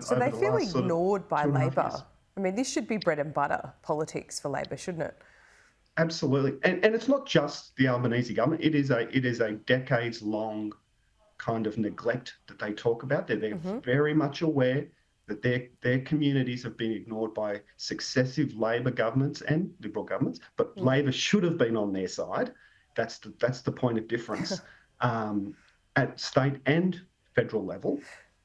So they over the feel last sort of ignored by 2.5 Labor. years. I mean, this should be bread and butter politics for Labor, shouldn't it? Absolutely, and it's not just the Albanese government. It is a decades-long kind of neglect that they talk about. They're very much aware that their communities have been ignored by successive Labor governments and Liberal governments, but Labor should have been on their side. That's the point of difference at state and federal level.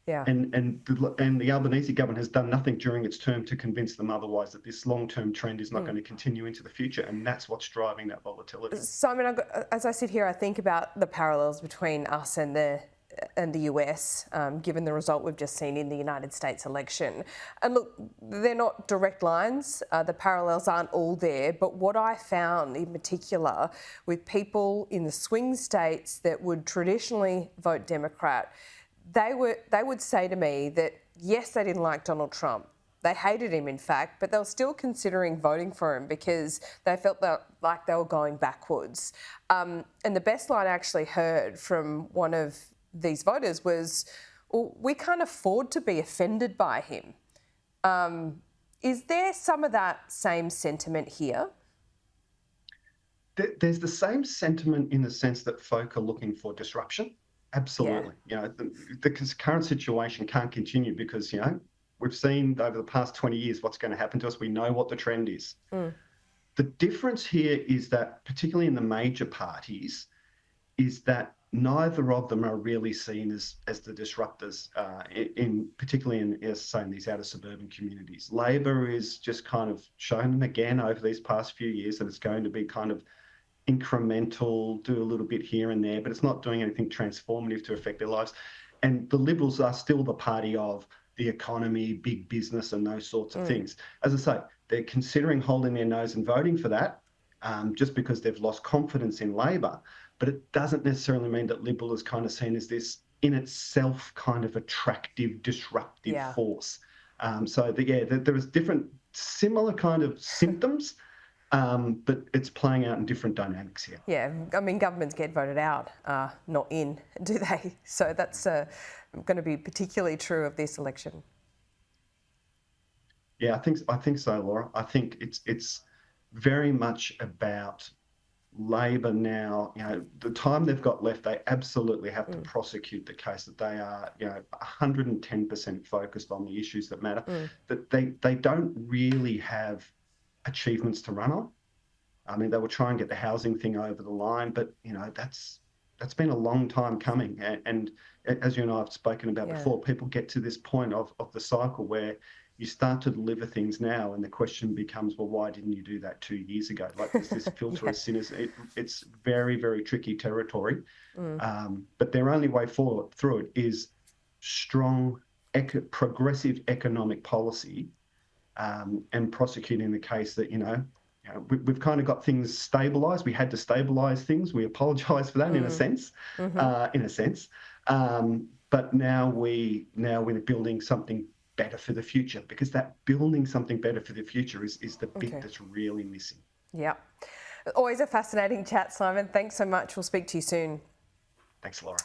Yeah. And the Albanese government has done nothing during its term to convince them otherwise, that this long-term trend is not going to continue into the future, and that's what's driving that volatility. Simon, as I sit here, I think about the parallels between us and the US, given the result we've just seen in the United States election. And look, they're not direct lines. The parallels aren't all there. But what I found in particular with people in the swing states that would traditionally vote Democrat, they would say to me that, yes, they didn't like Donald Trump. They hated him, in fact, but they were still considering voting for him because they felt like they were going backwards. And the best line I actually heard from one of these voters was, well, we can't afford to be offended by him. Is there some of that same sentiment here? There's the same sentiment in the sense that folk are looking for disruption. Absolutely. Yeah. The current situation can't continue because, we've seen over the past 20 years what's going to happen to us. We know what the trend is. The difference here is that, particularly in the major parties, is that neither of them are really seen as the disruptors, particularly in these outer suburban communities. Labor is just kind of shown again over these past few years that it's going to be kind of incremental, do a little bit here and there, but it's not doing anything transformative to affect their lives. And the Liberals are still the party of the economy, big business, and those sorts of things. As I say, they're considering holding their nose and voting for that just because they've lost confidence in Labor. But it doesn't necessarily mean that Liberal is kind of seen as this in itself kind of attractive, disruptive force. There is different, similar kind of symptoms, but it's playing out in different dynamics here. Yeah, I mean, governments get voted out, not in, do they? So that's going to be particularly true of this election. Yeah, I think so, Laura. I think it's very much about Labor now. The time they've got left, they absolutely have to prosecute the case that they are, 110% focused on the issues that matter. That they don't really have achievements to run on. I mean, they will try and get the housing thing over the line, but that's been a long time coming. And as you and I have spoken about before, people get to this point of the cycle where you start to deliver things now, and the question becomes, well, why didn't you do that 2 years ago? Like, there's this filter of sinners. It's very, very tricky territory. But their only way through it is strong, progressive economic policy, and prosecuting the case that, we've kind of got things stabilised. We had to stabilise things. We apologise for that in a sense, but now we're building something better for the future, because that building something better for the future is the bit that's really missing. Yeah. Always a fascinating chat, Simon. Thanks so much. We'll speak to you soon. Thanks, Laura.